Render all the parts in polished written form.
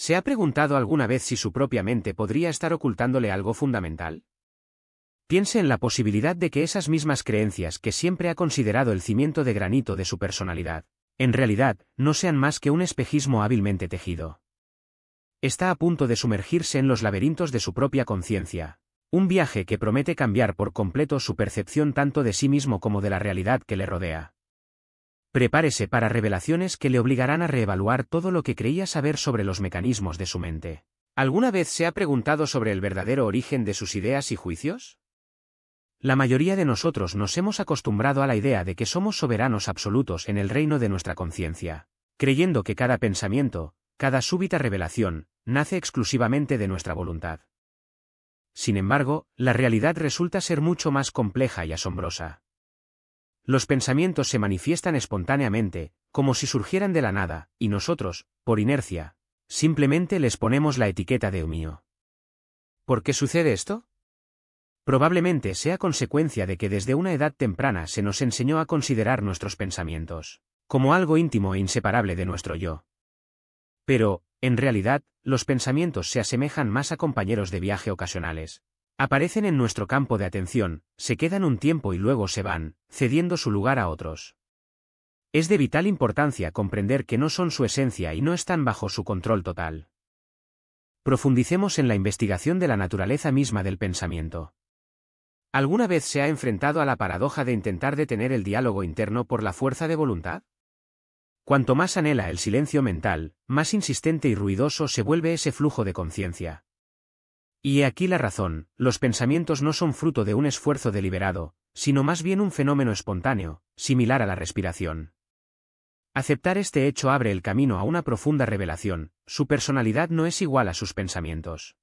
¿Se ha preguntado alguna vez si su propia mente podría estar ocultándole algo fundamental? Piense en la posibilidad de que esas mismas creencias que siempre ha considerado el cimiento de granito de su personalidad, en realidad, no sean más que un espejismo hábilmente tejido. Está a punto de sumergirse en los laberintos de su propia conciencia, un viaje que promete cambiar por completo su percepción tanto de sí mismo como de la realidad que le rodea. Prepárese para revelaciones que le obligarán a reevaluar todo lo que creía saber sobre los mecanismos de su mente. ¿Alguna vez se ha preguntado sobre el verdadero origen de sus ideas y juicios? La mayoría de nosotros nos hemos acostumbrado a la idea de que somos soberanos absolutos en el reino de nuestra conciencia, creyendo que cada pensamiento, cada súbita revelación, nace exclusivamente de nuestra voluntad. Sin embargo, la realidad resulta ser mucho más compleja y asombrosa. Los pensamientos se manifiestan espontáneamente, como si surgieran de la nada, y nosotros, por inercia, simplemente les ponemos la etiqueta de mío. ¿Por qué sucede esto? Probablemente sea consecuencia de que desde una edad temprana se nos enseñó a considerar nuestros pensamientos como algo íntimo e inseparable de nuestro yo. Pero, en realidad, los pensamientos se asemejan más a compañeros de viaje ocasionales. Aparecen en nuestro campo de atención, se quedan un tiempo y luego se van, cediendo su lugar a otros. Es de vital importancia comprender que no son su esencia y no están bajo su control total. Profundicemos en la investigación de la naturaleza misma del pensamiento. ¿Alguna vez se ha enfrentado a la paradoja de intentar detener el diálogo interno por la fuerza de voluntad? Cuanto más anhela el silencio mental, más insistente y ruidoso se vuelve ese flujo de conciencia. Y he aquí la razón: los pensamientos no son fruto de un esfuerzo deliberado, sino más bien un fenómeno espontáneo, similar a la respiración. Aceptar este hecho abre el camino a una profunda revelación: su personalidad no es igual a sus pensamientos.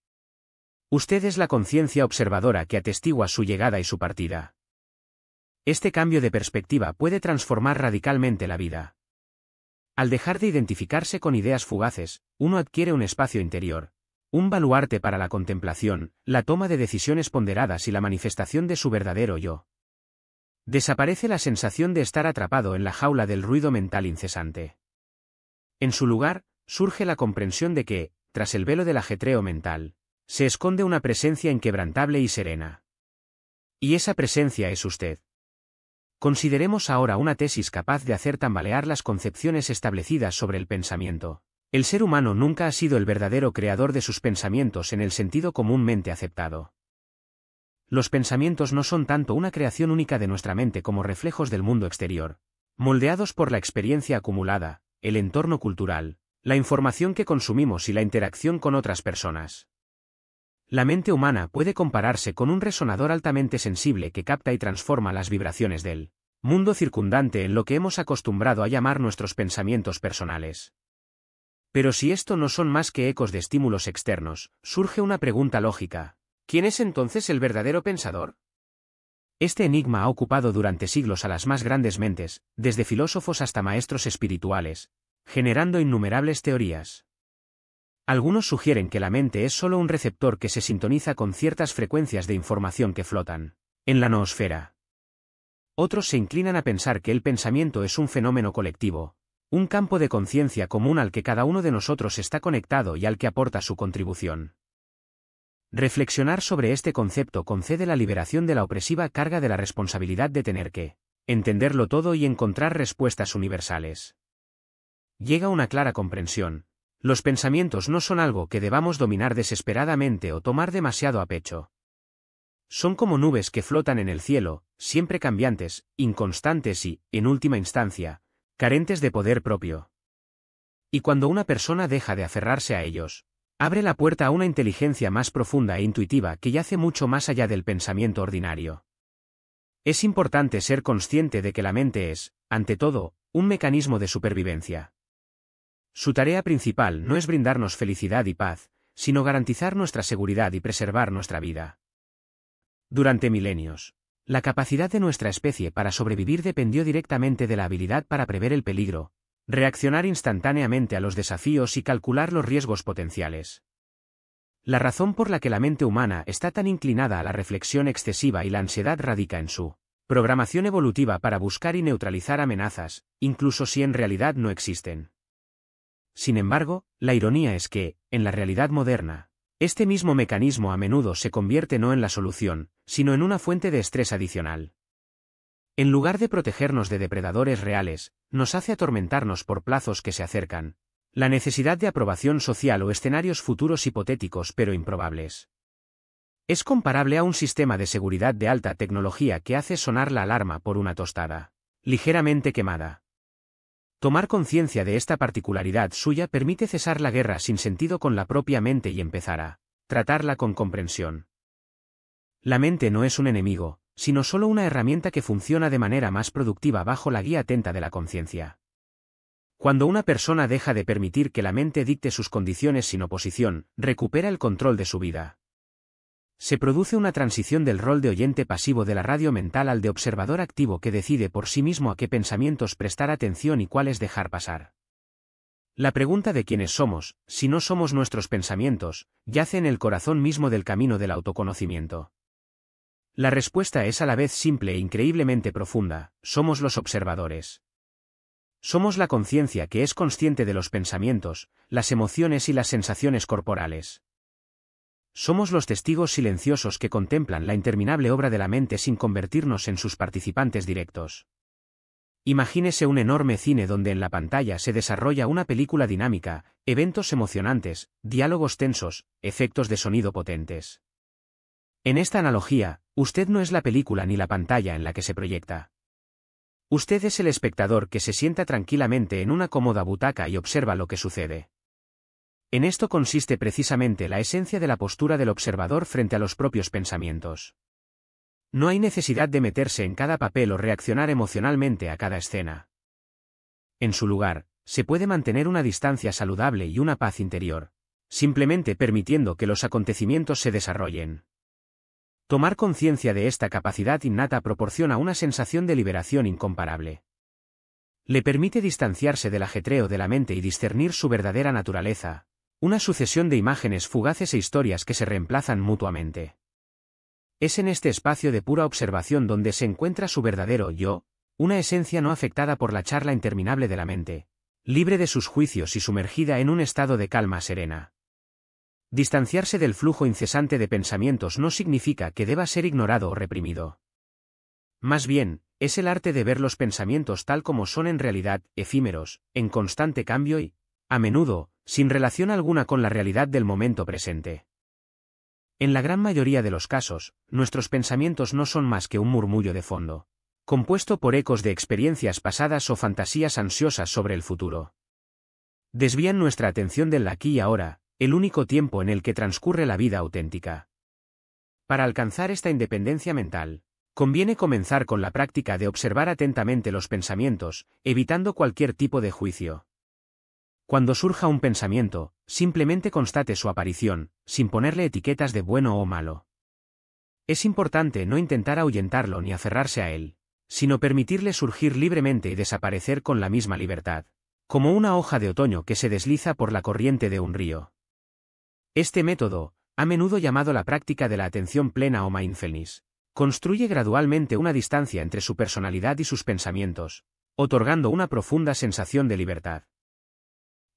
Usted es la conciencia observadora que atestigua su llegada y su partida. Este cambio de perspectiva puede transformar radicalmente la vida. Al dejar de identificarse con ideas fugaces, uno adquiere un espacio interior, un baluarte para la contemplación, la toma de decisiones ponderadas y la manifestación de su verdadero yo. Desaparece la sensación de estar atrapado en la jaula del ruido mental incesante. En su lugar, surge la comprensión de que, tras el velo del ajetreo mental, se esconde una presencia inquebrantable y serena. Y esa presencia es usted. Consideremos ahora una tesis capaz de hacer tambalear las concepciones establecidas sobre el pensamiento. El ser humano nunca ha sido el verdadero creador de sus pensamientos en el sentido comúnmente aceptado. Los pensamientos no son tanto una creación única de nuestra mente como reflejos del mundo exterior, moldeados por la experiencia acumulada, el entorno cultural, la información que consumimos y la interacción con otras personas. La mente humana puede compararse con un resonador altamente sensible que capta y transforma las vibraciones del mundo circundante en lo que hemos acostumbrado a llamar nuestros pensamientos personales. Pero si esto no son más que ecos de estímulos externos, surge una pregunta lógica: ¿quién es entonces el verdadero pensador? Este enigma ha ocupado durante siglos a las más grandes mentes, desde filósofos hasta maestros espirituales, generando innumerables teorías. Algunos sugieren que la mente es solo un receptor que se sintoniza con ciertas frecuencias de información que flotan en la noosfera. Otros se inclinan a pensar que el pensamiento es un fenómeno colectivo, un campo de conciencia común al que cada uno de nosotros está conectado y al que aporta su contribución. Reflexionar sobre este concepto concede la liberación de la opresiva carga de la responsabilidad de tener que entenderlo todo y encontrar respuestas universales. Llega una clara comprensión: los pensamientos no son algo que debamos dominar desesperadamente o tomar demasiado a pecho. Son como nubes que flotan en el cielo, siempre cambiantes, inconstantes y, en última instancia, carentes de poder propio. Y cuando una persona deja de aferrarse a ellos, abre la puerta a una inteligencia más profunda e intuitiva que yace mucho más allá del pensamiento ordinario. Es importante ser consciente de que la mente es, ante todo, un mecanismo de supervivencia. Su tarea principal no es brindarnos felicidad y paz, sino garantizar nuestra seguridad y preservar nuestra vida. Durante milenios, la capacidad de nuestra especie para sobrevivir dependió directamente de la habilidad para prever el peligro, reaccionar instantáneamente a los desafíos y calcular los riesgos potenciales. La razón por la que la mente humana está tan inclinada a la reflexión excesiva y la ansiedad radica en su programación evolutiva para buscar y neutralizar amenazas, incluso si en realidad no existen. Sin embargo, la ironía es que, en la realidad moderna, este mismo mecanismo a menudo se convierte no en la solución, sino en una fuente de estrés adicional. En lugar de protegernos de depredadores reales, nos hace atormentarnos por plazos que se acercan, la necesidad de aprobación social o escenarios futuros hipotéticos pero improbables. Es comparable a un sistema de seguridad de alta tecnología que hace sonar la alarma por una tostada ligeramente quemada. Tomar conciencia de esta particularidad suya permite cesar la guerra sin sentido con la propia mente y empezar a tratarla con comprensión. La mente no es un enemigo, sino solo una herramienta que funciona de manera más productiva bajo la guía atenta de la conciencia. Cuando una persona deja de permitir que la mente dicte sus condiciones sin oposición, recupera el control de su vida. Se produce una transición del rol de oyente pasivo de la radio mental al de observador activo que decide por sí mismo a qué pensamientos prestar atención y cuáles dejar pasar. La pregunta de quiénes somos, si no somos nuestros pensamientos, yace en el corazón mismo del camino del autoconocimiento. La respuesta es a la vez simple e increíblemente profunda: somos los observadores. Somos la conciencia que es consciente de los pensamientos, las emociones y las sensaciones corporales. Somos los testigos silenciosos que contemplan la interminable obra de la mente sin convertirnos en sus participantes directos. Imagínese un enorme cine donde en la pantalla se desarrolla una película dinámica, eventos emocionantes, diálogos tensos, efectos de sonido potentes. En esta analogía, usted no es la película ni la pantalla en la que se proyecta. Usted es el espectador que se sienta tranquilamente en una cómoda butaca y observa lo que sucede. En esto consiste precisamente la esencia de la postura del observador frente a los propios pensamientos. No hay necesidad de meterse en cada papel o reaccionar emocionalmente a cada escena. En su lugar, se puede mantener una distancia saludable y una paz interior, simplemente permitiendo que los acontecimientos se desarrollen. Tomar conciencia de esta capacidad innata proporciona una sensación de liberación incomparable. Le permite distanciarse del ajetreo de la mente y discernir su verdadera naturaleza, una sucesión de imágenes fugaces e historias que se reemplazan mutuamente. Es en este espacio de pura observación donde se encuentra su verdadero yo, una esencia no afectada por la charla interminable de la mente, libre de sus juicios y sumergida en un estado de calma serena. Distanciarse del flujo incesante de pensamientos no significa que deba ser ignorado o reprimido. Más bien, es el arte de ver los pensamientos tal como son en realidad, efímeros, en constante cambio y, a menudo, sin relación alguna con la realidad del momento presente. En la gran mayoría de los casos, nuestros pensamientos no son más que un murmullo de fondo, compuesto por ecos de experiencias pasadas o fantasías ansiosas sobre el futuro. Desvían nuestra atención del aquí y ahora, el único tiempo en el que transcurre la vida auténtica. Para alcanzar esta independencia mental, conviene comenzar con la práctica de observar atentamente los pensamientos, evitando cualquier tipo de juicio. Cuando surja un pensamiento, simplemente constate su aparición, sin ponerle etiquetas de bueno o malo. Es importante no intentar ahuyentarlo ni aferrarse a él, sino permitirle surgir libremente y desaparecer con la misma libertad, como una hoja de otoño que se desliza por la corriente de un río. Este método, a menudo llamado la práctica de la atención plena o mindfulness, construye gradualmente una distancia entre su personalidad y sus pensamientos, otorgando una profunda sensación de libertad.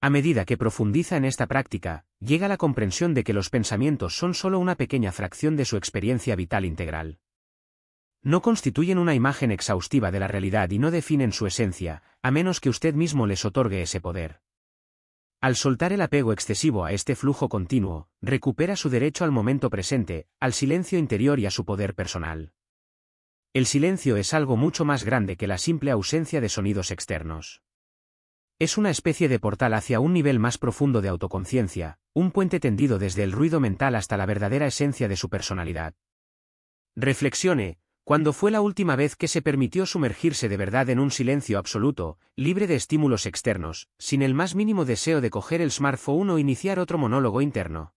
A medida que profundiza en esta práctica, llega la comprensión de que los pensamientos son solo una pequeña fracción de su experiencia vital integral. No constituyen una imagen exhaustiva de la realidad y no definen su esencia, a menos que usted mismo les otorgue ese poder. Al soltar el apego excesivo a este flujo continuo, recupera su derecho al momento presente, al silencio interior y a su poder personal. El silencio es algo mucho más grande que la simple ausencia de sonidos externos. Es una especie de portal hacia un nivel más profundo de autoconciencia, un puente tendido desde el ruido mental hasta la verdadera esencia de su personalidad. Reflexione, ¿cuándo fue la última vez que se permitió sumergirse de verdad en un silencio absoluto, libre de estímulos externos, sin el más mínimo deseo de coger el smartphone o iniciar otro monólogo interno?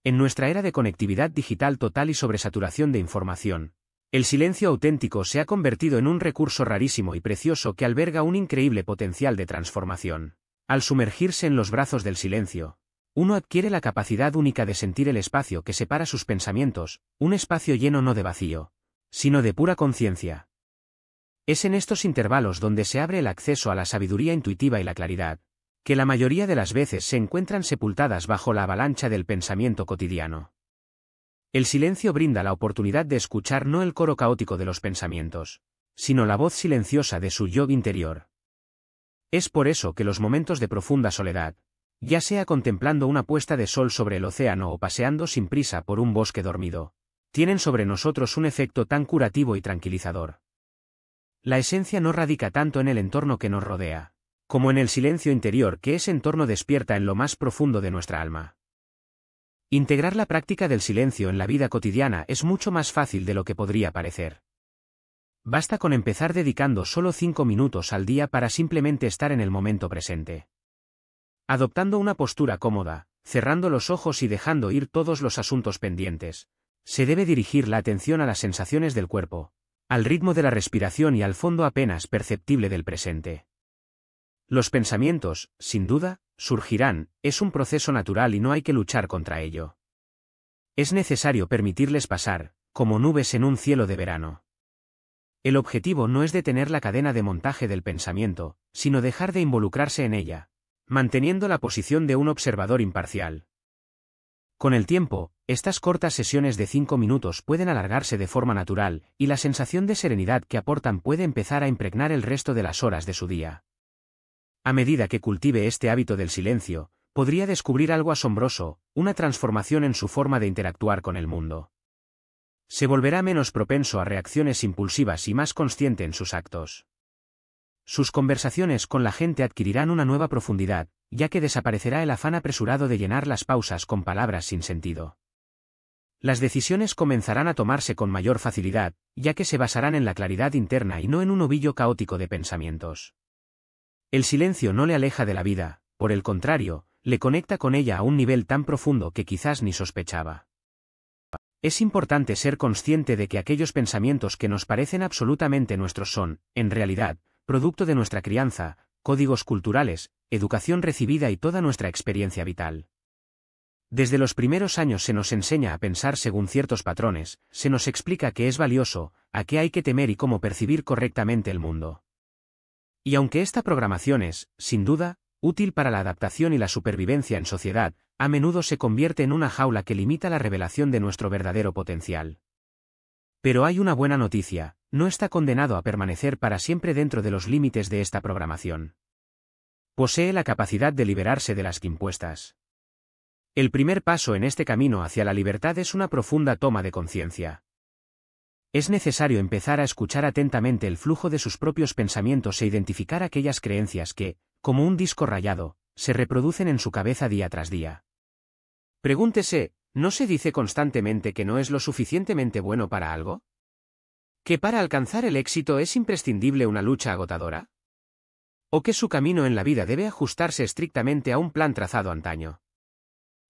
En nuestra era de conectividad digital total y sobresaturación de información, el silencio auténtico se ha convertido en un recurso rarísimo y precioso que alberga un increíble potencial de transformación. Al sumergirse en los brazos del silencio, uno adquiere la capacidad única de sentir el espacio que separa sus pensamientos, un espacio lleno no de vacío, sino de pura conciencia. Es en estos intervalos donde se abre el acceso a la sabiduría intuitiva y la claridad, que la mayoría de las veces se encuentran sepultadas bajo la avalancha del pensamiento cotidiano. El silencio brinda la oportunidad de escuchar no el coro caótico de los pensamientos, sino la voz silenciosa de su yo interior. Es por eso que los momentos de profunda soledad, ya sea contemplando una puesta de sol sobre el océano o paseando sin prisa por un bosque dormido, tienen sobre nosotros un efecto tan curativo y tranquilizador. La esencia no radica tanto en el entorno que nos rodea, como en el silencio interior que ese entorno despierta en lo más profundo de nuestra alma. Integrar la práctica del silencio en la vida cotidiana es mucho más fácil de lo que podría parecer. Basta con empezar dedicando solo 5 minutos al día para simplemente estar en el momento presente. Adoptando una postura cómoda, cerrando los ojos y dejando ir todos los asuntos pendientes, se debe dirigir la atención a las sensaciones del cuerpo, al ritmo de la respiración y al fondo apenas perceptible del presente. Los pensamientos, sin duda, surgirán, es un proceso natural y no hay que luchar contra ello. Es necesario permitirles pasar, como nubes en un cielo de verano. El objetivo no es detener la cadena de montaje del pensamiento, sino dejar de involucrarse en ella, manteniendo la posición de un observador imparcial. Con el tiempo, estas cortas sesiones de 5 minutos pueden alargarse de forma natural, y la sensación de serenidad que aportan puede empezar a impregnar el resto de las horas de su día. A medida que cultive este hábito del silencio, podría descubrir algo asombroso, una transformación en su forma de interactuar con el mundo. Se volverá menos propenso a reacciones impulsivas y más consciente en sus actos. Sus conversaciones con la gente adquirirán una nueva profundidad, ya que desaparecerá el afán apresurado de llenar las pausas con palabras sin sentido. Las decisiones comenzarán a tomarse con mayor facilidad, ya que se basarán en la claridad interna y no en un ovillo caótico de pensamientos. El silencio no le aleja de la vida, por el contrario, le conecta con ella a un nivel tan profundo que quizás ni sospechaba. Es importante ser consciente de que aquellos pensamientos que nos parecen absolutamente nuestros son, en realidad, producto de nuestra crianza, códigos culturales, educación recibida y toda nuestra experiencia vital. Desde los primeros años se nos enseña a pensar según ciertos patrones, se nos explica qué es valioso, a qué hay que temer y cómo percibir correctamente el mundo. Y aunque esta programación es, sin duda, útil para la adaptación y la supervivencia en sociedad, a menudo se convierte en una jaula que limita la revelación de nuestro verdadero potencial. Pero hay una buena noticia, no está condenado a permanecer para siempre dentro de los límites de esta programación. Posee la capacidad de liberarse de las impuestas. El primer paso en este camino hacia la libertad es una profunda toma de conciencia. Es necesario empezar a escuchar atentamente el flujo de sus propios pensamientos e identificar aquellas creencias que, como un disco rayado, se reproducen en su cabeza día tras día. Pregúntese, ¿no se dice constantemente que no es lo suficientemente bueno para algo? ¿Que para alcanzar el éxito es imprescindible una lucha agotadora? ¿O que su camino en la vida debe ajustarse estrictamente a un plan trazado antaño?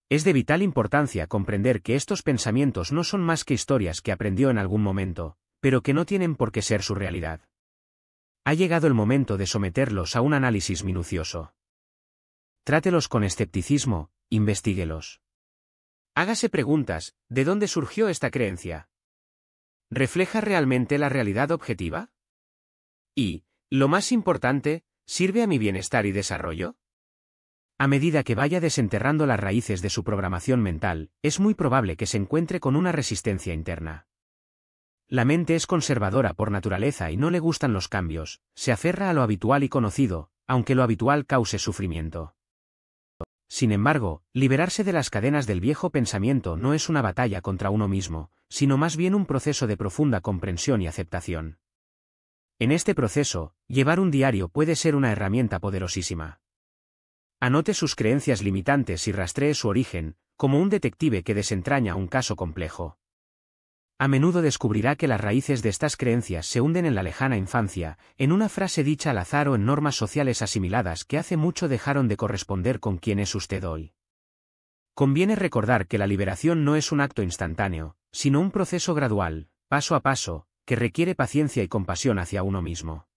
Es de vital importancia comprender que estos pensamientos no son más que historias que aprendió en algún momento, pero que no tienen por qué ser su realidad. Ha llegado el momento de someterlos a un análisis minucioso. Trátelos con escepticismo, investíguelos. Hágase preguntas, ¿de dónde surgió esta creencia? ¿Refleja realmente la realidad objetiva? Y, lo más importante, ¿sirve a mi bienestar y desarrollo? A medida que vaya desenterrando las raíces de su programación mental, es muy probable que se encuentre con una resistencia interna. La mente es conservadora por naturaleza y no le gustan los cambios, se aferra a lo habitual y conocido, aunque lo habitual cause sufrimiento. Sin embargo, liberarse de las cadenas del viejo pensamiento no es una batalla contra uno mismo, sino más bien un proceso de profunda comprensión y aceptación. En este proceso, llevar un diario puede ser una herramienta poderosísima. Anote sus creencias limitantes y rastree su origen, como un detective que desentraña un caso complejo. A menudo descubrirá que las raíces de estas creencias se hunden en la lejana infancia, en una frase dicha al azar o en normas sociales asimiladas que hace mucho dejaron de corresponder con quién es usted hoy. Conviene recordar que la liberación no es un acto instantáneo, sino un proceso gradual, paso a paso, que requiere paciencia y compasión hacia uno mismo.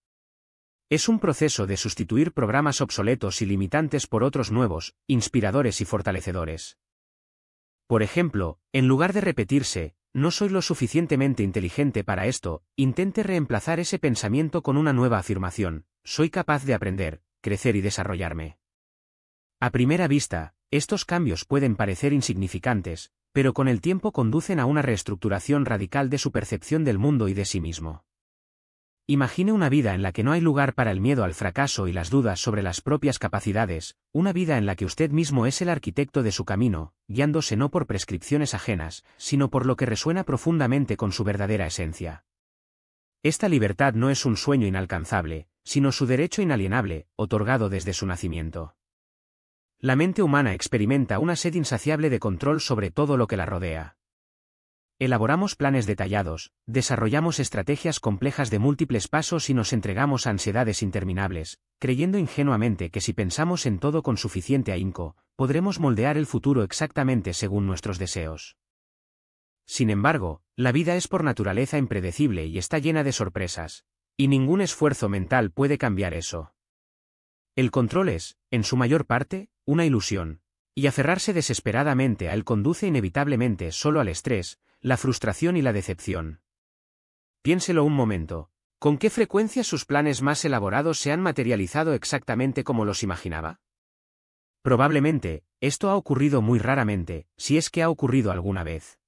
Es un proceso de sustituir programas obsoletos y limitantes por otros nuevos, inspiradores y fortalecedores. Por ejemplo, en lugar de repetirse, no soy lo suficientemente inteligente para esto, intente reemplazar ese pensamiento con una nueva afirmación, soy capaz de aprender, crecer y desarrollarme. A primera vista, estos cambios pueden parecer insignificantes, pero con el tiempo conducen a una reestructuración radical de su percepción del mundo y de sí mismo. Imagine una vida en la que no hay lugar para el miedo al fracaso y las dudas sobre las propias capacidades, una vida en la que usted mismo es el arquitecto de su camino, guiándose no por prescripciones ajenas, sino por lo que resuena profundamente con su verdadera esencia. Esta libertad no es un sueño inalcanzable, sino su derecho inalienable, otorgado desde su nacimiento. La mente humana experimenta una sed insaciable de control sobre todo lo que la rodea. Elaboramos planes detallados, desarrollamos estrategias complejas de múltiples pasos y nos entregamos a ansiedades interminables, creyendo ingenuamente que si pensamos en todo con suficiente ahínco, podremos moldear el futuro exactamente según nuestros deseos. Sin embargo, la vida es por naturaleza impredecible y está llena de sorpresas, y ningún esfuerzo mental puede cambiar eso. El control es, en su mayor parte, una ilusión, y aferrarse desesperadamente a él conduce inevitablemente solo al estrés, la frustración y la decepción. Piénselo un momento. ¿Con qué frecuencia sus planes más elaborados se han materializado exactamente como los imaginaba? Probablemente, esto ha ocurrido muy raramente, si es que ha ocurrido alguna vez.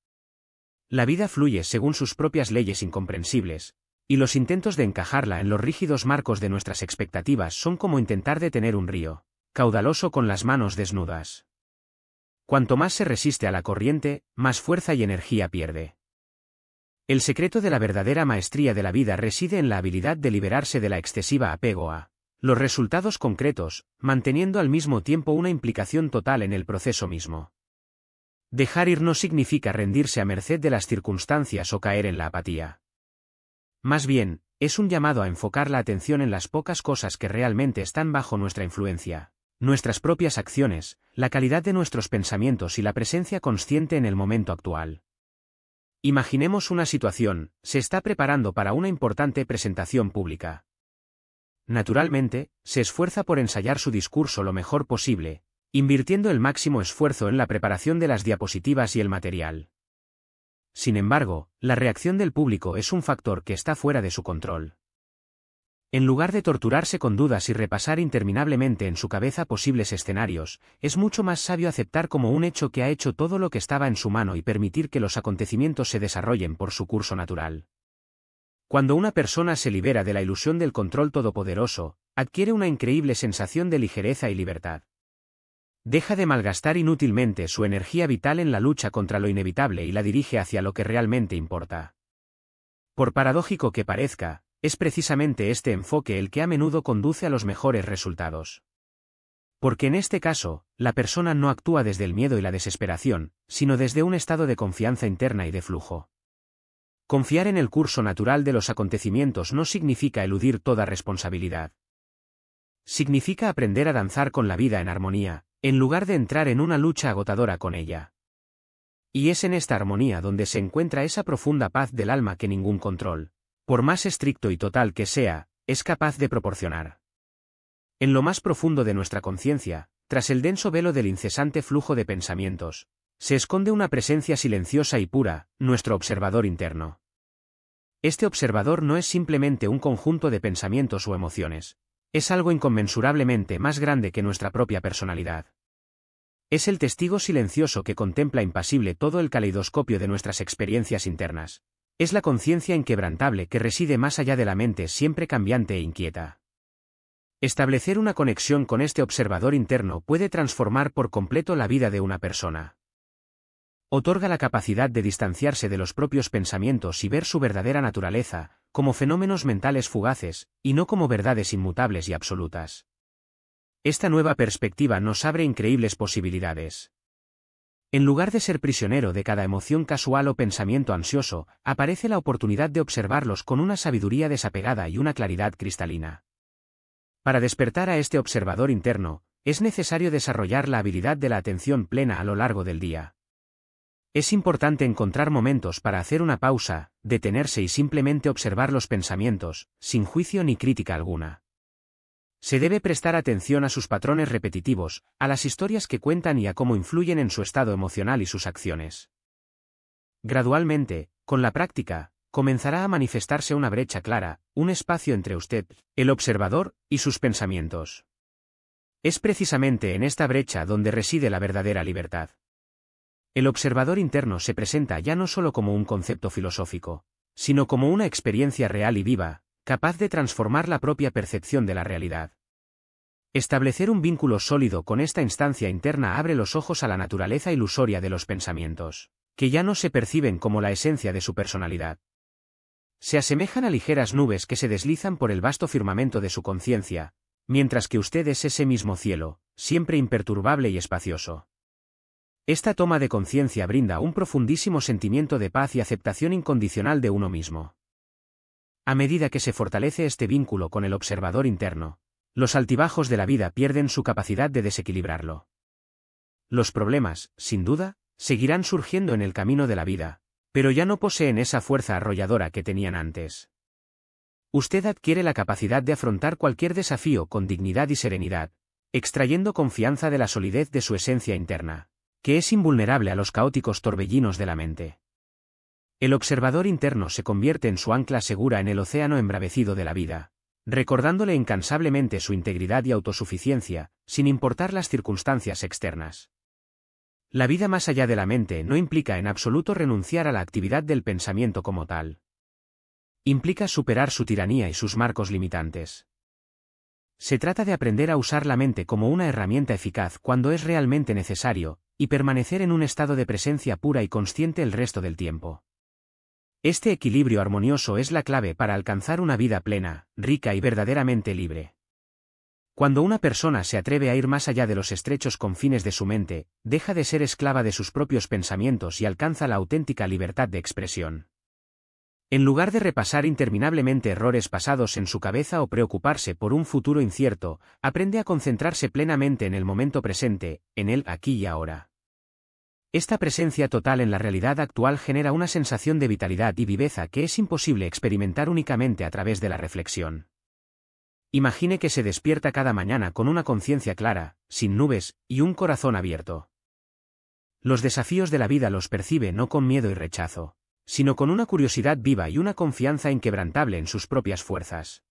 La vida fluye según sus propias leyes incomprensibles, y los intentos de encajarla en los rígidos marcos de nuestras expectativas son como intentar detener un río, caudaloso con las manos desnudas. Cuanto más se resiste a la corriente, más fuerza y energía pierde. El secreto de la verdadera maestría de la vida reside en la habilidad de liberarse de la excesiva apego a los resultados concretos, manteniendo al mismo tiempo una implicación total en el proceso mismo. Dejar ir no significa rendirse a merced de las circunstancias o caer en la apatía. Más bien, es un llamado a enfocar la atención en las pocas cosas que realmente están bajo nuestra influencia. Nuestras propias acciones, la calidad de nuestros pensamientos y la presencia consciente en el momento actual. Imaginemos una situación, se está preparando para una importante presentación pública. Naturalmente, se esfuerza por ensayar su discurso lo mejor posible, invirtiendo el máximo esfuerzo en la preparación de las diapositivas y el material. Sin embargo, la reacción del público es un factor que está fuera de su control. En lugar de torturarse con dudas y repasar interminablemente en su cabeza posibles escenarios, es mucho más sabio aceptar como un hecho que ha hecho todo lo que estaba en su mano y permitir que los acontecimientos se desarrollen por su curso natural. Cuando una persona se libera de la ilusión del control todopoderoso, adquiere una increíble sensación de ligereza y libertad. Deja de malgastar inútilmente su energía vital en la lucha contra lo inevitable y la dirige hacia lo que realmente importa. Por paradójico que parezca, es precisamente este enfoque el que a menudo conduce a los mejores resultados. Porque en este caso, la persona no actúa desde el miedo y la desesperación, sino desde un estado de confianza interna y de flujo. Confiar en el curso natural de los acontecimientos no significa eludir toda responsabilidad. Significa aprender a danzar con la vida en armonía, en lugar de entrar en una lucha agotadora con ella. Y es en esta armonía donde se encuentra esa profunda paz del alma que ningún control, por más estricto y total que sea, es capaz de proporcionar. En lo más profundo de nuestra conciencia, tras el denso velo del incesante flujo de pensamientos, se esconde una presencia silenciosa y pura, nuestro observador interno. Este observador no es simplemente un conjunto de pensamientos o emociones, es algo inconmensurablemente más grande que nuestra propia personalidad. Es el testigo silencioso que contempla impasible todo el caleidoscopio de nuestras experiencias internas. Es la conciencia inquebrantable que reside más allá de la mente siempre cambiante e inquieta. Establecer una conexión con este observador interno puede transformar por completo la vida de una persona. Otorga la capacidad de distanciarse de los propios pensamientos y ver su verdadera naturaleza, como fenómenos mentales fugaces, y no como verdades inmutables y absolutas. Esta nueva perspectiva nos abre increíbles posibilidades. En lugar de ser prisionero de cada emoción casual o pensamiento ansioso, aparece la oportunidad de observarlos con una sabiduría desapegada y una claridad cristalina. Para despertar a este observador interno, es necesario desarrollar la habilidad de la atención plena a lo largo del día. Es importante encontrar momentos para hacer una pausa, detenerse y simplemente observar los pensamientos, sin juicio ni crítica alguna. Se debe prestar atención a sus patrones repetitivos, a las historias que cuentan y a cómo influyen en su estado emocional y sus acciones. Gradualmente, con la práctica, comenzará a manifestarse una brecha clara, un espacio entre usted, el observador, y sus pensamientos. Es precisamente en esta brecha donde reside la verdadera libertad. El observador interno se presenta ya no solo como un concepto filosófico, sino como una experiencia real y viva, capaz de transformar la propia percepción de la realidad. Establecer un vínculo sólido con esta instancia interna abre los ojos a la naturaleza ilusoria de los pensamientos, que ya no se perciben como la esencia de su personalidad. Se asemejan a ligeras nubes que se deslizan por el vasto firmamento de su conciencia, mientras que usted es ese mismo cielo, siempre imperturbable y espacioso. Esta toma de conciencia brinda un profundísimo sentimiento de paz y aceptación incondicional de uno mismo. A medida que se fortalece este vínculo con el observador interno, los altibajos de la vida pierden su capacidad de desequilibrarlo. Los problemas, sin duda, seguirán surgiendo en el camino de la vida, pero ya no poseen esa fuerza arrolladora que tenían antes. Usted adquiere la capacidad de afrontar cualquier desafío con dignidad y serenidad, extrayendo confianza de la solidez de su esencia interna, que es invulnerable a los caóticos torbellinos de la mente. El observador interno se convierte en su ancla segura en el océano embravecido de la vida, recordándole incansablemente su integridad y autosuficiencia, sin importar las circunstancias externas. La vida más allá de la mente no implica en absoluto renunciar a la actividad del pensamiento como tal. Implica superar su tiranía y sus marcos limitantes. Se trata de aprender a usar la mente como una herramienta eficaz cuando es realmente necesario, y permanecer en un estado de presencia pura y consciente el resto del tiempo. Este equilibrio armonioso es la clave para alcanzar una vida plena, rica y verdaderamente libre. Cuando una persona se atreve a ir más allá de los estrechos confines de su mente, deja de ser esclava de sus propios pensamientos y alcanza la auténtica libertad de expresión. En lugar de repasar interminablemente errores pasados en su cabeza o preocuparse por un futuro incierto, aprende a concentrarse plenamente en el momento presente, en el aquí y ahora. Esta presencia total en la realidad actual genera una sensación de vitalidad y viveza que es imposible experimentar únicamente a través de la reflexión. Imagine que se despierta cada mañana con una conciencia clara, sin nubes, y un corazón abierto. Los desafíos de la vida los percibe no con miedo y rechazo, sino con una curiosidad viva y una confianza inquebrantable en sus propias fuerzas.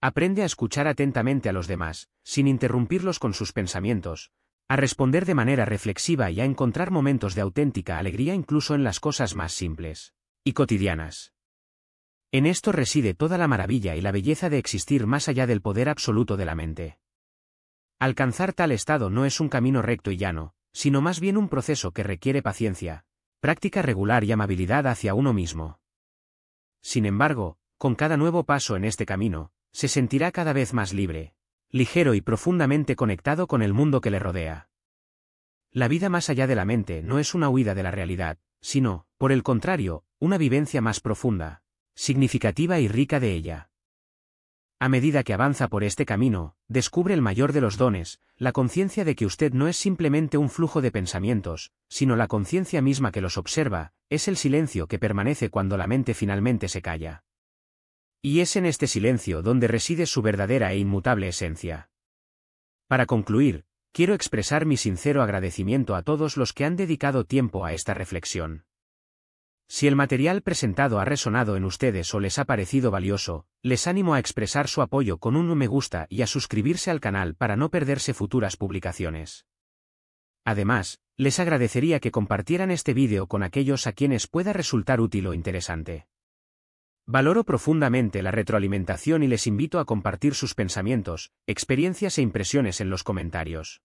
Aprende a escuchar atentamente a los demás, sin interrumpirlos con sus pensamientos, a responder de manera reflexiva y a encontrar momentos de auténtica alegría incluso en las cosas más simples y cotidianas. En esto reside toda la maravilla y la belleza de existir más allá del poder absoluto de la mente. Alcanzar tal estado no es un camino recto y llano, sino más bien un proceso que requiere paciencia, práctica regular y amabilidad hacia uno mismo. Sin embargo, con cada nuevo paso en este camino, se sentirá cada vez más libre, ligero y profundamente conectado con el mundo que le rodea. La vida más allá de la mente no es una huida de la realidad, sino, por el contrario, una vivencia más profunda, significativa y rica de ella. A medida que avanza por este camino, descubre el mayor de los dones, la conciencia de que usted no es simplemente un flujo de pensamientos, sino la conciencia misma que los observa, es el silencio que permanece cuando la mente finalmente se calla. Y es en este silencio donde reside su verdadera e inmutable esencia. Para concluir, quiero expresar mi sincero agradecimiento a todos los que han dedicado tiempo a esta reflexión. Si el material presentado ha resonado en ustedes o les ha parecido valioso, les animo a expresar su apoyo con un me gusta y a suscribirse al canal para no perderse futuras publicaciones. Además, les agradecería que compartieran este vídeo con aquellos a quienes pueda resultar útil o interesante. Valoro profundamente la retroalimentación y les invito a compartir sus pensamientos, experiencias e impresiones en los comentarios.